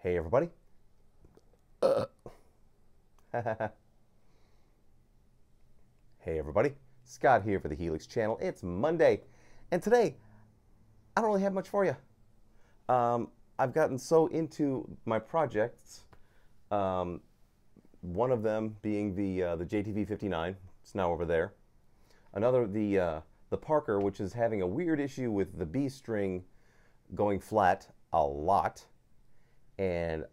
Hey everybody. Hey everybody. Scott here for the Helix channel. It's Monday, and today I don't really have much for you. I've gotten so into my projects. One of them being the JTV 59. It's now over there. Another, the Parker, which is having a weird issue with the B string going flat a lot. And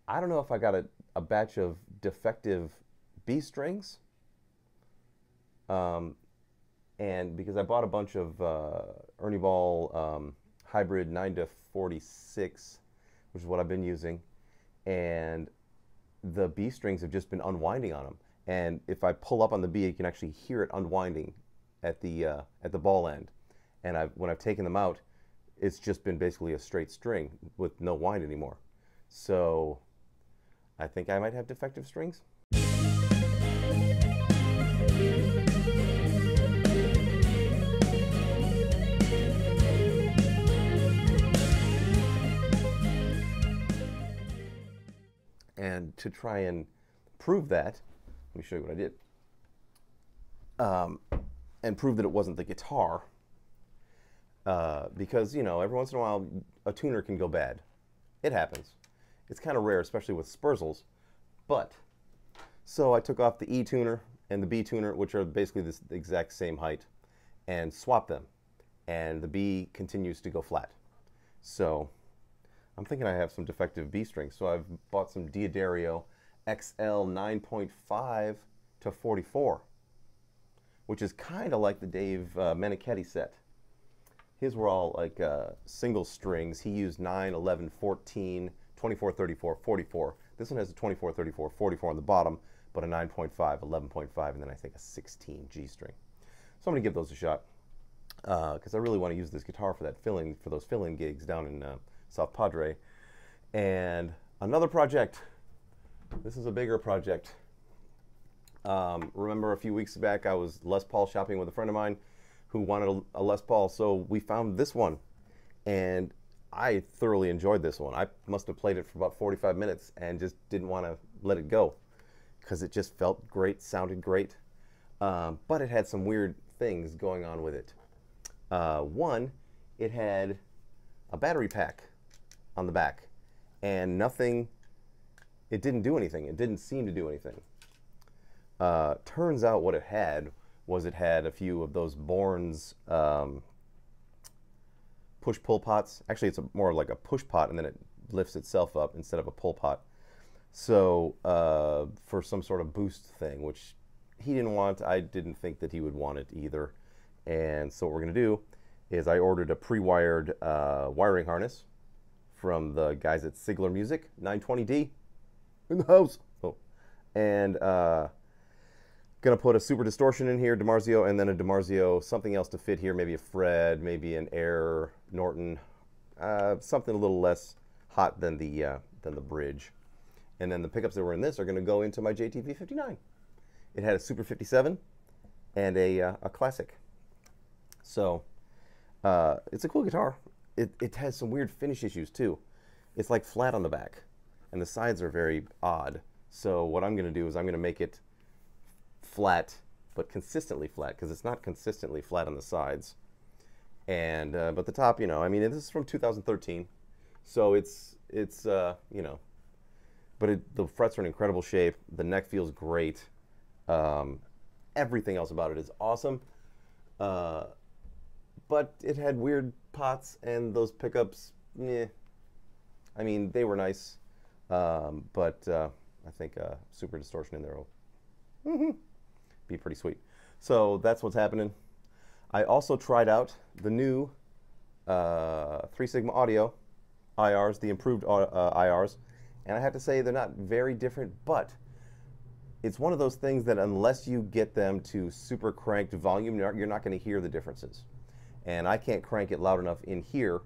I don't know if I got a batch of defective B strings. And because I bought a bunch of Ernie Ball hybrid 9 to 46, which is what I've been using, and the B strings have just been unwinding on them. And if I pull up on the B, you can actually hear it unwinding at the ball end. And when I've taken them out, it's just been basically a straight string with no wind anymore. So I think I might have defective strings. And to try and prove that, let me show you what I did. And prove that it wasn't the guitar. Because, you know, every once in a while a tuner can go bad. It happens. It's kind of rare, especially with Spurzels. But, so I took off the E tuner and the B tuner, which are basically the exact same height, and swapped them. And the B continues to go flat. So I'm thinking I have some defective B strings. So I've bought some D'Addario XL 9.5 to 44, which is kind of like the Dave Meniketti set. His were all like single strings. He used 9, 11, 14, 24, 34, 44. This one has a 24, 34, 44 on the bottom, but a 9.5, 11.5, and then I think a 16 G string. So I'm going to give those a shot because I really want to use this guitar for that for those fill-in gigs down in South Padre. And another project. This is a bigger project. Remember a few weeks back I was Les Paul shopping with a friend of mine who wanted a Les Paul, so we found this one, and I thoroughly enjoyed this one. I must have played it for about 45 minutes and just didn't want to let it go because it just felt great, sounded great, but it had some weird things going on with it. One, it had a battery pack on the back, and it didn't do anything. It didn't seem to do anything. Turns out what it had a few of those Bourne's push-pull pots. Actually, it's more like a push pot, and then it lifts itself up instead of a pull pot. So for some sort of boost thing, which he didn't want, I didn't think that he would want it either. And so what we're going to do is I ordered a pre-wired wiring harness from the guys at Sigler Music, 920D, in the house. Oh. And gonna put a super distortion in here, DiMarzio, and then a DiMarzio, something else to fit here, maybe a Fred, maybe an Air Norton, something a little less hot than the bridge. And then the pickups that were in this are gonna go into my JTV 59. It had a Super 57 and a Classic. So it's a cool guitar. It has some weird finish issues too. It's like flat on the back, and the sides are very odd. So what I'm gonna do is I'm gonna make it flat, but consistently flat, because it's not consistently flat on the sides. And but the top, you know, I mean, this is from 2013, so it's you know, but the frets are in incredible shape. The neck feels great. Everything else about it is awesome. But it had weird pots, and those pickups, eh. I mean, they were nice, but I think super distortion in there will be pretty sweet. So that's what's happening. I also tried out the new 3 Sigma Audio IRs, the improved IRs, and I have to say they're not very different, but it's one of those things that unless you get them to super cranked volume, you're not going to hear the differences. And I can't crank it loud enough in here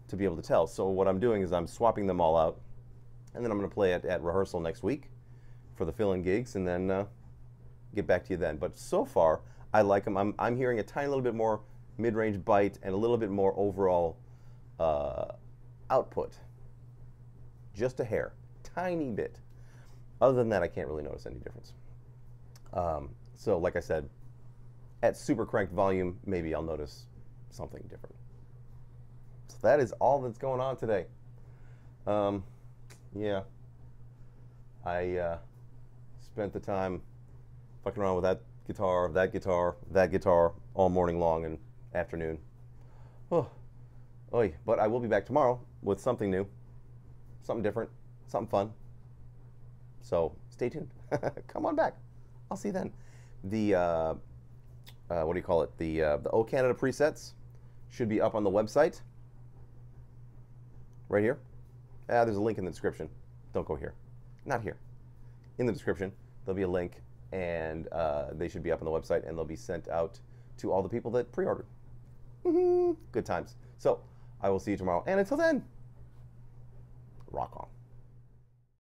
to be able to tell. So what I'm doing is I'm swapping them all out, and then I'm going to play it at rehearsal next week for the fill-in gigs, and then get back to you then. But so far, I like them. I'm hearing a tiny little bit more mid-range bite and a little bit more overall output. just a hair, tiny bit. Other than that, I can't really notice any difference. So like I said, at super cranked volume, maybe I'll notice something different. So that is all that's going on today. Yeah, I spent the time fucking around with that guitar all morning long and afternoon. Oh, oy. But I will be back tomorrow with something new, something different, something fun. So stay tuned. Come on back. I'll see you then. The what do you call it? The O Canada presets should be up on the website right here. There's a link in the description. Don't go here. Not here. In the description, there'll be a link, and they should be up on the website, and they'll be sent out to all the people that pre-ordered. Good times. So I will see you tomorrow. And until then,